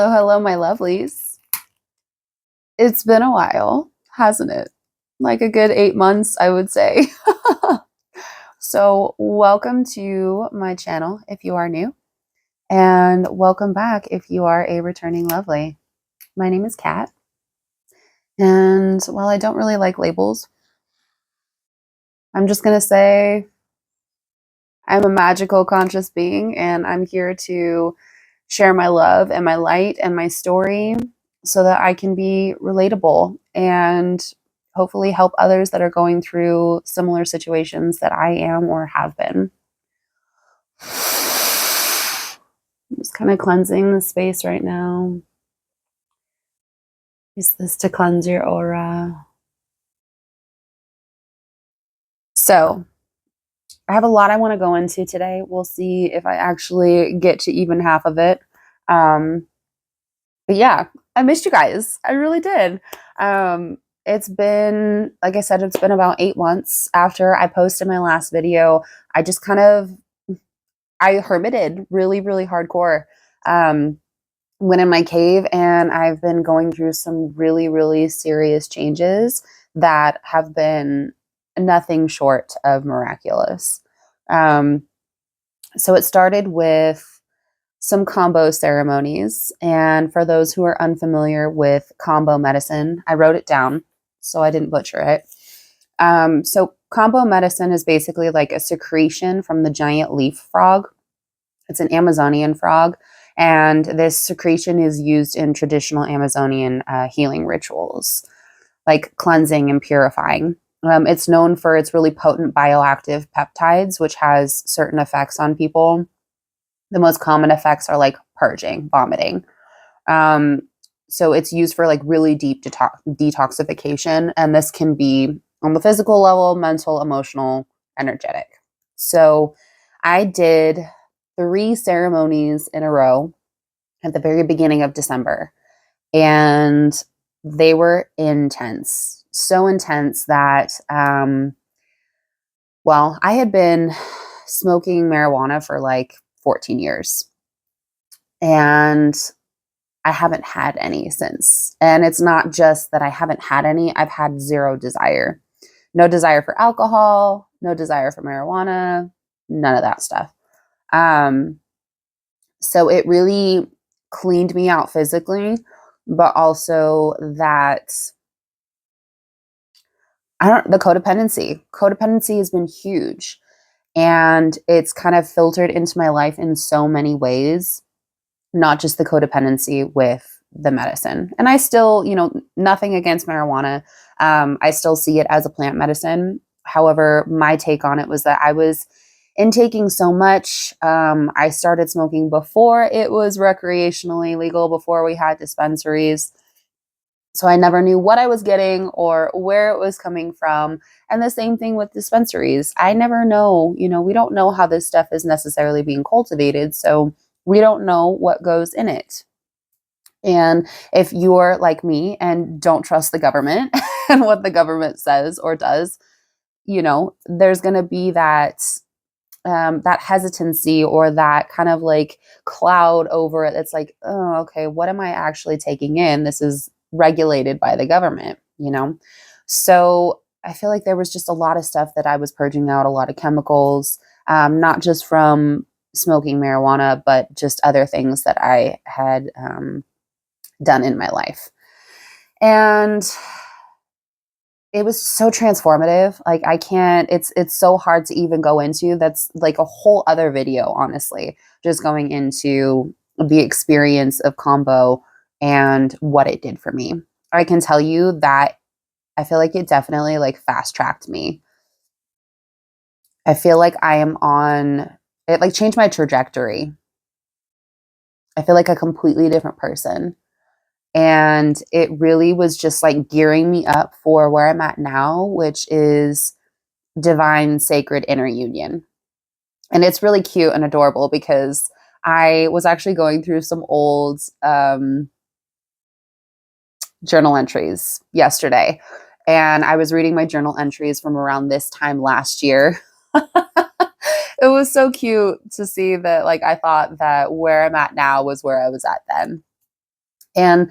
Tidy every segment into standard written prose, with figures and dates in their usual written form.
Hello, hello, my lovelies. It's been a while, hasn't it? Like a good 8 months, I would say. So, welcome to my channel if you are new, and welcome back if you are a returning lovely. My name is Kat, and while I don't really like labels, I'm just going to say I'm a magical conscious being, and I'm here to share my love and my light and my story so that I can be relatable and hopefully help others that are going through similar situations that I am or have been. I'm just kind of cleansing the space right now. Use this to cleanse your aura. So, I have a lot I want to go into today. We'll see if I actually get to even half of it. But yeah, I missed you guys. I really did. It's been, like I said, it's been about 8 months after I posted my last video. I just I hermited really, really hardcore. Went in my cave, and I've been going through some really, really serious changes that have been nothing short of miraculous. So it started with some combo ceremonies. And for those who are unfamiliar with combo medicine, I wrote it down so I didn't butcher it. So combo medicine is basically like a secretion from the giant leaf frog. It's an Amazonian frog. And this secretion is used in traditional Amazonian healing rituals, like cleansing and purifying. It's known for its really potent bioactive peptides, which has certain effects on people. The most common effects are like purging, vomiting. So it's used for like really deep detoxification. And this can be on the physical level, mental, emotional, energetic. So I did 3 ceremonies in a row at the very beginning of December. And they were intense. So intense that, I had been smoking marijuana for like 14 years. And I haven't had any since. And it's not just that I haven't had any, I've had zero desire. No desire for alcohol, no desire for marijuana, none of that stuff. So it really cleaned me out physically, but also that the codependency. Codependency has been huge. And it's kind of filtered into my life in so many ways, not just the codependency with the medicine. And I still, nothing against marijuana. I still see it as a plant medicine. However, my take on it was that I was intaking so much. I started smoking before it was recreationally legal, before we had dispensaries. So I never knew what I was getting or where it was coming from. And the same thing with dispensaries. I never know, we don't know how this stuff is necessarily being cultivated. So we don't know what goes in it. And if you're like me and don't trust the government and what the government says or does, there's going to be that hesitancy or that kind of like cloud over it. It's like, oh, okay, what am I actually taking in? This is regulated by the government, So I feel like there was just a lot of stuff that I was purging out, a lot of chemicals, not just from smoking marijuana, but just other things that I had done in my life. And it was so transformative. Like it's so hard to even go into. That's like a whole other video, honestly, just going into the experience of combo and what it did for me. I can tell you that I feel like it definitely like fast tracked me. I feel like it like changed my trajectory. I feel like a completely different person. And it really was just like gearing me up for where I'm at now, which is divine, sacred inner union. And it's really cute and adorable because I was actually going through some old journal entries yesterday. And I was reading my journal entries from around this time last year. It was so cute to see that, like, I thought that where I'm at now was where I was at then. And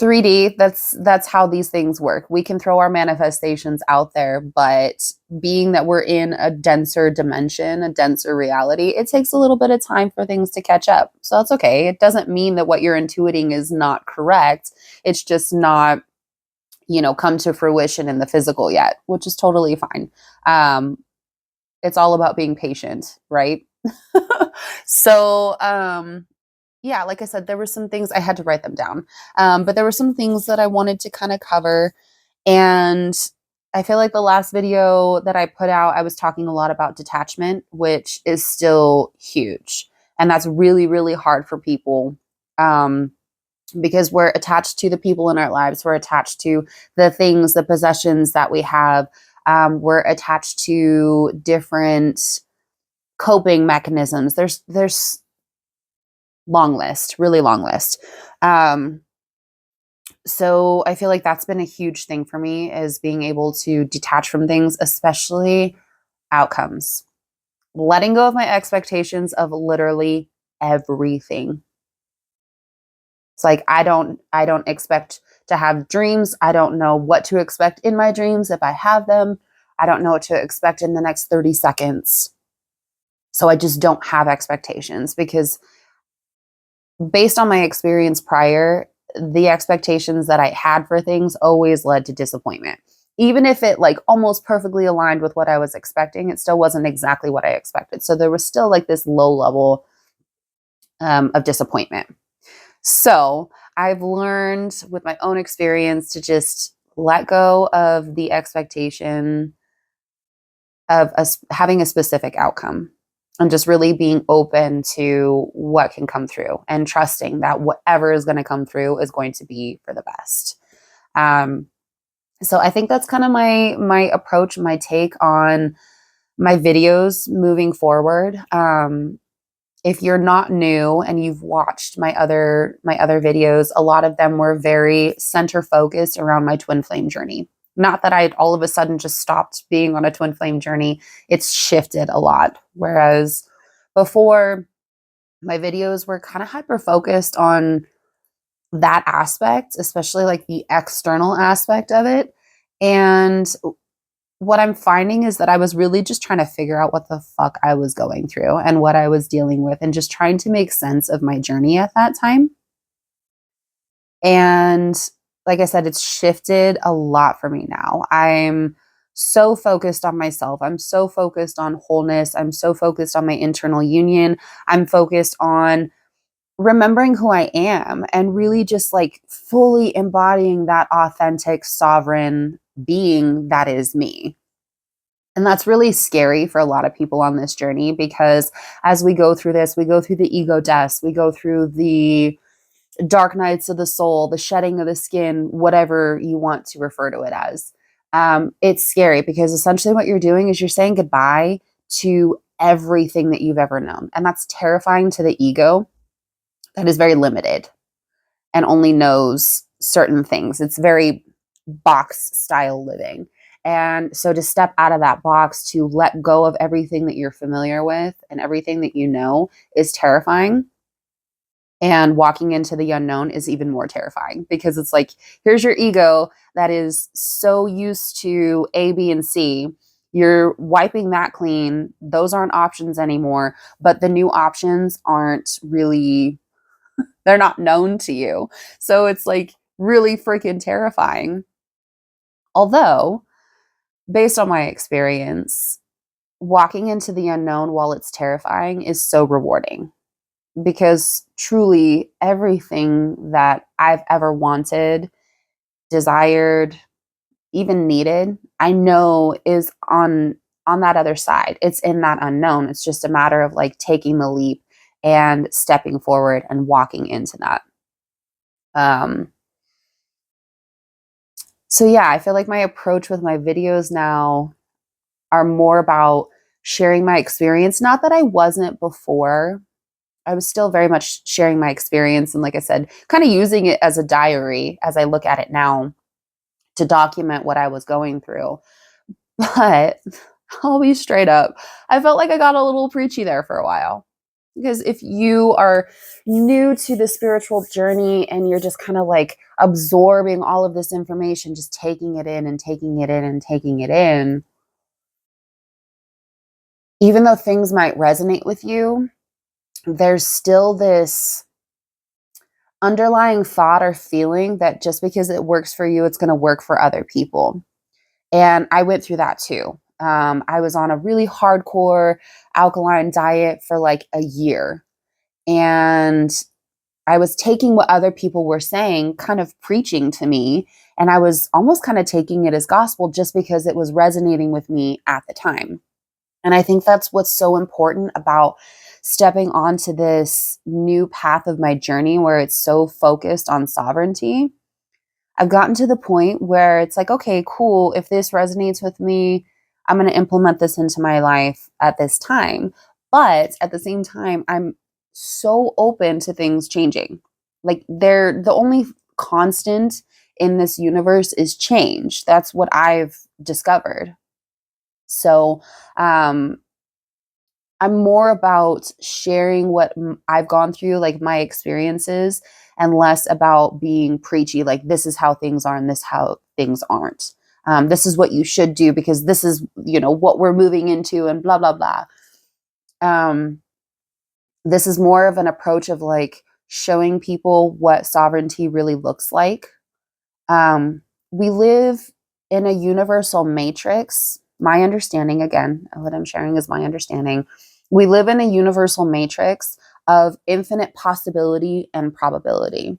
3D, that's how these things work. We can throw our manifestations out there, but being that we're in a denser dimension, a denser reality, it takes a little bit of time for things to catch up. So that's okay. It doesn't mean that what you're intuiting is not correct. It's just not, come to fruition in the physical yet, which is totally fine. It's all about being patient, right? So, yeah, like I said, there were some things I had to write them down. But there were some things that I wanted to kind of cover. And I feel like the last video that I put out, I was talking a lot about detachment, which is still huge. And that's really, really hard for people, because we're attached to the people in our lives. We're attached to the things, the possessions that we have. We're attached to different coping mechanisms. There's long list, really long list. So I feel like that's been a huge thing for me, is being able to detach from things, especially outcomes. Letting go of my expectations of literally everything. It's like I don't expect to have dreams. I don't know what to expect in my dreams if I have them. I don't know what to expect in the next 30 seconds. So I just don't have expectations, because based on my experience prior, the expectations that I had for things always led to disappointment. Even if it like almost perfectly aligned with what I was expecting, it still wasn't exactly what I expected. So there was still like this low level of disappointment. So I've learned with my own experience to just let go of the expectation of us having a specific outcome, and just really being open to what can come through, and trusting that whatever is going to come through is going to be for the best. Um, so I think that's kind of my approach, my take on my videos moving forward. If you're not new and you've watched my other videos, a lot of them were very center focused around my twin flame journey. Not that I all of a sudden just stopped being on a twin flame journey. It's shifted a lot. Whereas before, my videos were kind of hyper focused on that aspect, especially like the external aspect of it. And what I'm finding is that I was really just trying to figure out what the fuck I was going through and what I was dealing with, and just trying to make sense of my journey at that time. And like I said, it's shifted a lot for me now. I'm so focused on myself. I'm so focused on wholeness. I'm so focused on my internal union. I'm focused on remembering who I am, and really just like fully embodying that authentic, sovereign being that is me. And that's really scary for a lot of people on this journey, because as we go through this, we go through the ego deaths, we go through the dark nights of the soul, the shedding of the skin, whatever you want to refer to it as. It's scary, because essentially what you're doing is you're saying goodbye to everything that you've ever known. And that's terrifying to the ego that is very limited and only knows certain things. It's very box style living. And so to step out of that box, to let go of everything that you're familiar with and everything that you know, is terrifying. And walking into the unknown is even more terrifying, because it's like, here's your ego that is so used to A, B, and C. You're wiping that clean. Those aren't options anymore. But the new options aren't really, they're not known to you. So it's like really freaking terrifying. Although, based on my experience, walking into the unknown, while it's terrifying, is so rewarding, because truly everything that I've ever wanted, desired, even needed, I know is on that other side. It's in that unknown. It's just a matter of like taking the leap and stepping forward and walking into that. Um, so yeah, I feel like my approach with my videos now are more about sharing my experience. Not that I wasn't before. I was still very much sharing my experience. And like I said, kind of using it as a diary as I look at it now, to document what I was going through. But I'll be straight up, I felt like I got a little preachy there for a while. Because if you are new to the spiritual journey and you're just kind of like absorbing all of this information, just taking it in and taking it in and taking it in, even though things might resonate with you, there's still this underlying thought or feeling that just because it works for you, it's going to work for other people. And I went through that too. I was on a really hardcore alkaline diet for like a year. And I was taking what other people were saying, kind of preaching to me. And I was almost kind of taking it as gospel just because it was resonating with me at the time. And I think that's what's so important about stepping onto this new path of my journey where it's so focused on sovereignty. I've gotten to the point where it's like, okay, cool. If this resonates with me, I'm going to implement this into my life at this time. But at the same time, I'm so open to things changing. Like they're the only constant in this universe is change. That's what I've discovered. So, I'm more about sharing what I've gone through, like my experiences, and less about being preachy, like this is how things are and this how things aren't. This is what you should do because this is, what we're moving into and blah, blah, blah. Um, this is more of an approach of like showing people what sovereignty really looks like. We live in a universal matrix. My understanding, again, what I'm sharing is my understanding. We live in a universal matrix of infinite possibility and probability.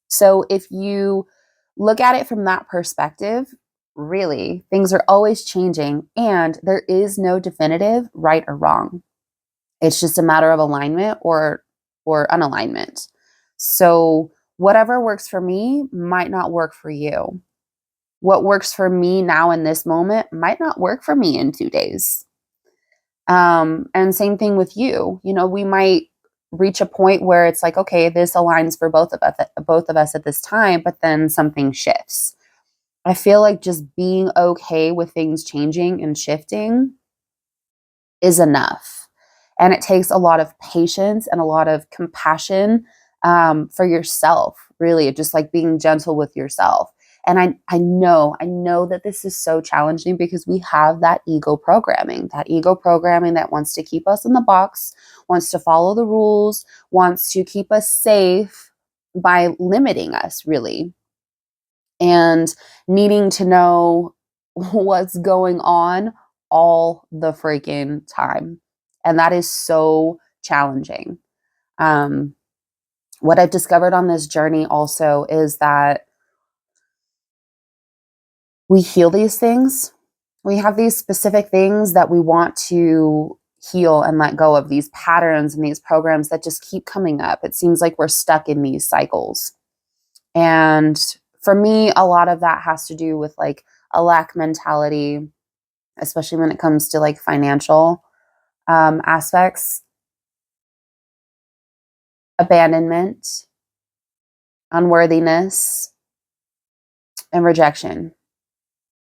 So if you look at it from that perspective, really, things are always changing and there is no definitive right or wrong. It's just a matter of alignment or unalignment. So whatever works for me might not work for you. What works for me now in this moment might not work for me in 2 days. And same thing with you. We might reach a point where it's like, okay, this aligns for both of us at this time, but then something shifts. I feel like just being okay with things changing and shifting is enough. And it takes a lot of patience and a lot of compassion for yourself, really, just like being gentle with yourself. And I know that this is so challenging because we have that ego programming that wants to keep us in the box, wants to follow the rules, wants to keep us safe by limiting us, really, and needing to know what's going on all the freaking time. And that is so challenging. Um, what I've discovered on this journey also is that we heal these things. We have these specific things that we want to heal and let go of, these patterns and these programs that just keep coming up. It seems like we're stuck in these cycles. And for me, a lot of that has to do with like a lack mentality, especially when it comes to like financial aspects, abandonment, unworthiness, and rejection.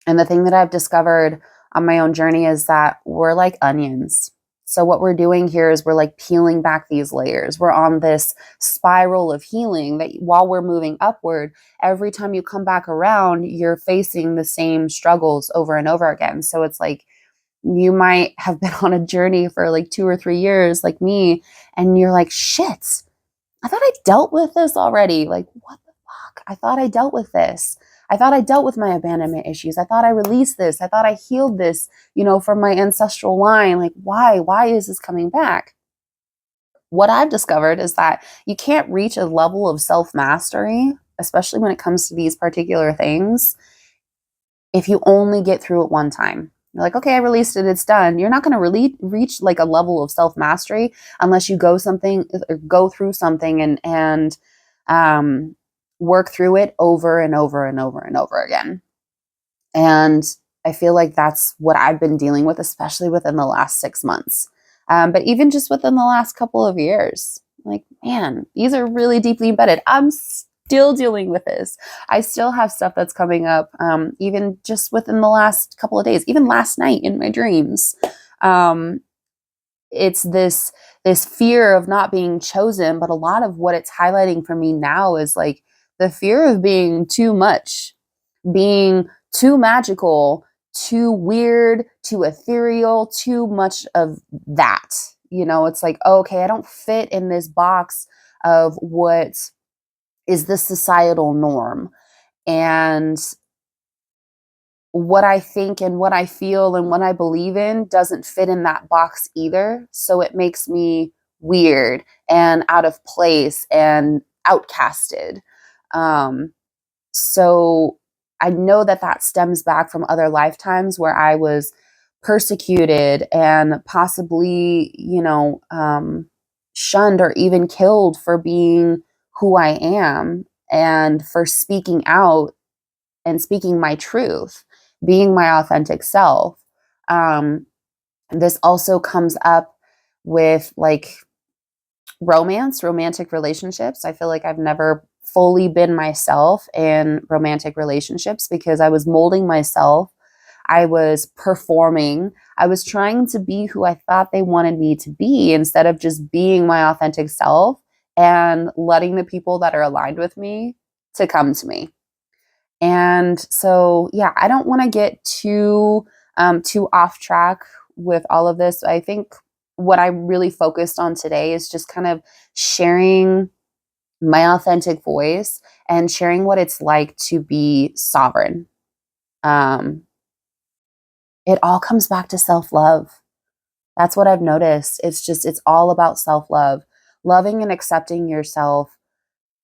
And the thing that I've discovered on my own journey is that we're like onions. So what we're doing here is we're like peeling back these layers. We're on this spiral of healing that while we're moving upward, every time you come back around, you're facing the same struggles over and over again. So it's like you might have been on a journey for like 2 or 3 years like me, and you're like, shit, I thought I dealt with this already. Like, what the fuck? I thought I dealt with this. I thought I dealt with my abandonment issues. I thought I released this. I thought I healed this, from my ancestral line. Like, why? Why is this coming back? What I've discovered is that you can't reach a level of self mastery, especially when it comes to these particular things, if you only get through it one time. You're like, okay, I released it, it's done. You're not going to really reach like a level of self mastery unless you go through something and work through it over and over and over and over again. And I feel like that's what I've been dealing with, especially within the last 6 months. But even just within the last couple of years, like, man, these are really deeply embedded. I'm still dealing with this. I still have stuff that's coming up, even just within the last couple of days, even last night in my dreams. it's this fear of not being chosen, but a lot of what it's highlighting for me now is like the fear of being too much, being too magical, too weird, too ethereal, too much of that. It's like, okay, I don't fit in this box of what is the societal norm. And what I think and what I feel and what I believe in doesn't fit in that box either. So it makes me weird and out of place and outcasted. Um, so I know that that stems back from other lifetimes where I was persecuted and possibly, shunned or even killed for being who I am and for speaking out and speaking my truth, being my authentic self. Um, this also comes up with like romantic relationships. I feel like I've never fully been myself in romantic relationships because I was molding myself. I was performing. I was trying to be who I thought they wanted me to be instead of just being my authentic self and letting the people that are aligned with me to come to me. And so, yeah, I don't want to get too off track with all of this. I think what I really focused on today is just kind of sharing my authentic voice and sharing what it's like to be sovereign. Um, it all comes back to self love. That's what I've noticed. It's all about self love, loving and accepting yourself,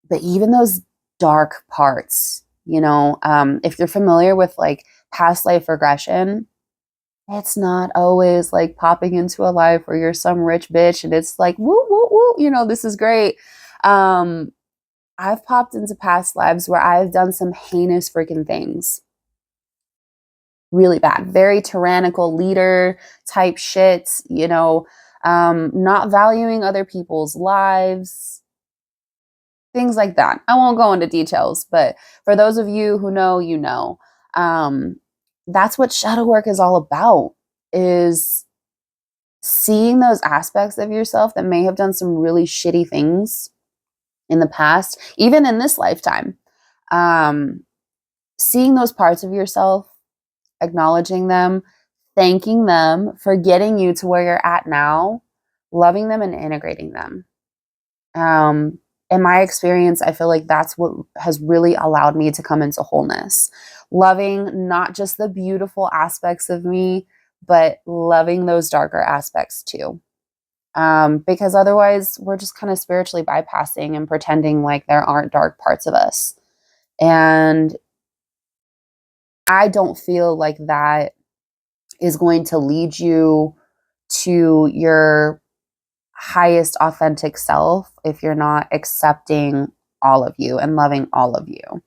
but even those dark parts, if you're familiar with like past life regression, it's not always like popping into a life where you're some rich bitch and it's like, woo, woo, woo, this is great. Um, I've popped into past lives where I've done some heinous freaking things. Really bad, very tyrannical leader type shit, not valuing other people's lives, things like that. I won't go into details, but for those of you who know, um, that's what shadow work is all about, is seeing those aspects of yourself that may have done some really shitty things in the past, even in this lifetime. Um, Seeing those parts of yourself, acknowledging them, thanking them for getting you to where you're at now, loving them and integrating them. In my experience, I feel like that's what has really allowed me to come into wholeness. Loving not just the beautiful aspects of me, but loving those darker aspects too. Because otherwise, we're just kind of spiritually bypassing and pretending like there aren't dark parts of us. And I don't feel like that is going to lead you to your highest authentic self if you're not accepting all of you and loving all of you.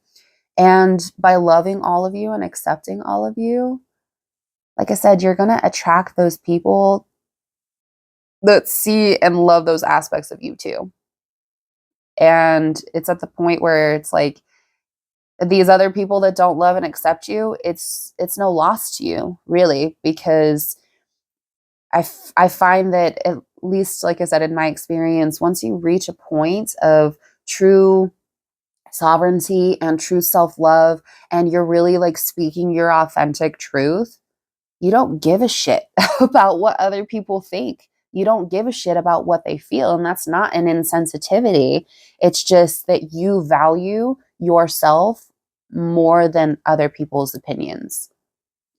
And by loving all of you and accepting all of you, like I said, you're going to attract those people that see and love those aspects of you too. And it's at the point where it's like these other people that don't love and accept you, it's no loss to you, really, because I find that, at least, like I said, in my experience, once you reach a point of true sovereignty and true self love, and you're really like speaking your authentic truth, you don't give a shit about what other people think. You don't give a shit about what they feel. And that's not an insensitivity. It's just that you value yourself more than other people's opinions.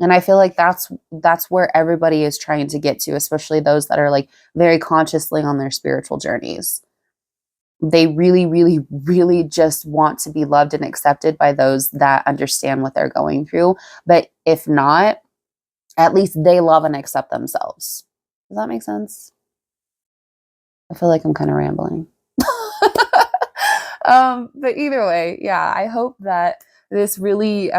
And I feel like that's where everybody is trying to get to, especially those that are like very consciously on their spiritual journeys. They really, really, really just want to be loved and accepted by those that understand what they're going through. But if not, at least they love and accept themselves. Does that make sense? I feel like I'm kind of rambling. But either way, yeah, I hope that this really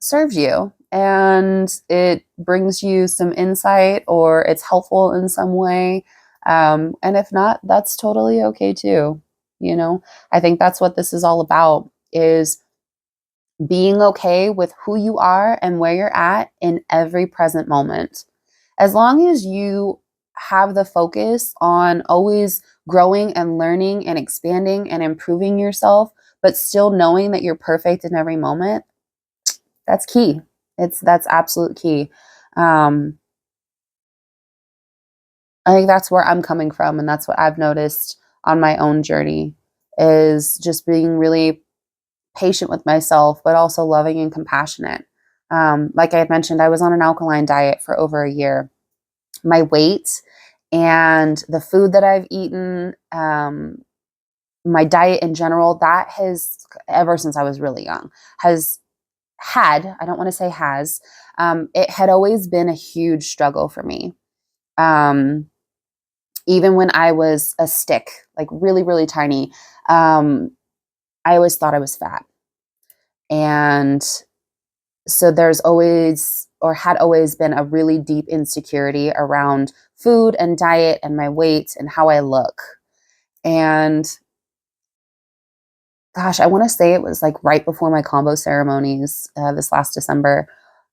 serves you and it brings you some insight or it's helpful in some way. And if not, that's totally okay too. I think that's what this is all about, is being okay with who you are and where you're at in every present moment. As long as you have the focus on always growing and learning and expanding and improving yourself, but still knowing that you're perfect in every moment, that's key. That's absolute key. Um, I think that's where I'm coming from, and that's what I've noticed on my own journey is just being really patient with myself, but also loving and compassionate. Like I had mentioned, I was on an alkaline diet for over a year. My weight and the food that I've eaten, my diet in general, that has, ever since I was really young, has had, I don't want to say has, it had always been a huge struggle for me. Um, Even when I was a stick, like really, really tiny, um, I always thought I was fat. And so there's always, or had always been, a really deep insecurity around food and diet and my weight and how I look. And gosh, I want to say it was like right before my combo ceremonies this last December.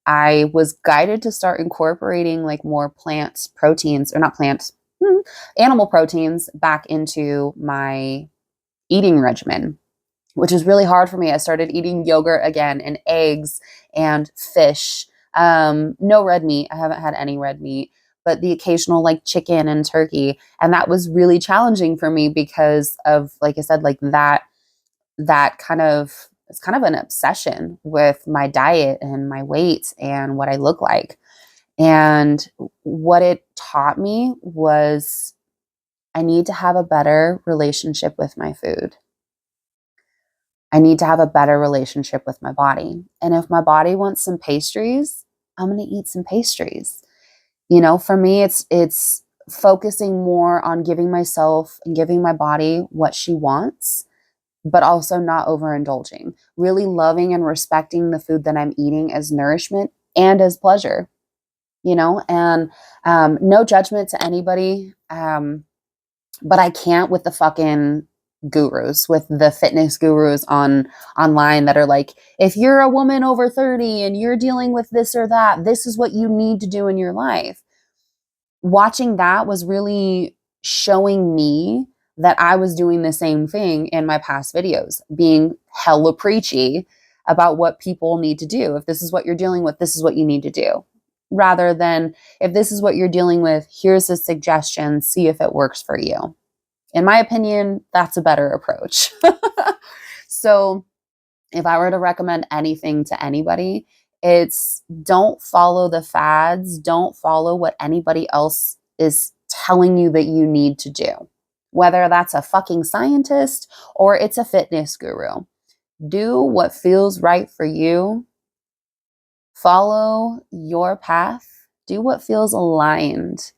I was guided to start incorporating like more plant proteins, or not plant, animal proteins back into my eating regimen, which is really hard for me. I started eating yogurt again and eggs and fish. No red meat. I haven't had any red meat, but the occasional like chicken and turkey. And that was really challenging for me because of, like I said, like that kind of, it's kind of an obsession with my diet and my weight and what I look like. And what it taught me was I need to have a better relationship with my food. I need to have a better relationship with my body. And if my body wants some pastries, I'm going to eat some pastries. You know, for me, it's focusing more on giving myself and giving my body what she wants, but also not overindulging. Really loving and respecting the food that I'm eating as nourishment and as pleasure, you know, and no judgment to anybody. But I can't with the fucking gurus, with the fitness gurus online that are like, if you're a woman over 30 and you're dealing with this or that, this is what you need to do in your life. Watching that was really showing me that I was doing the same thing in my past videos, being hella preachy about what people need to do. If this is what you're dealing with, this is what you need to do. Rather than, if this is what you're dealing with, here's a suggestion, see if it works for you. In my opinion, that's a better approach. So if I were to recommend anything to anybody, it's don't follow the fads. Don't follow what anybody else is telling you that you need to do, whether that's a fucking scientist or it's a fitness guru. Do what feels right for you. Follow your path. Do what feels aligned.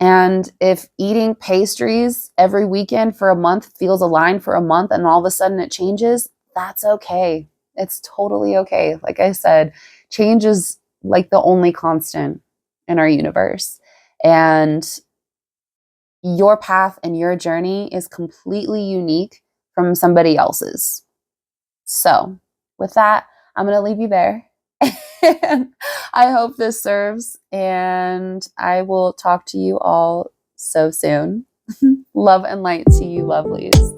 And if eating pastries every weekend for a month feels aligned for a month and all of a sudden it changes, that's okay. It's totally okay. Like I said, change is like the only constant in our universe. And your path and your journey is completely unique from somebody else's. So, with that, I'm going to leave you there. And I hope this serves, and I will talk to you all so soon. Love and light to you, lovelies.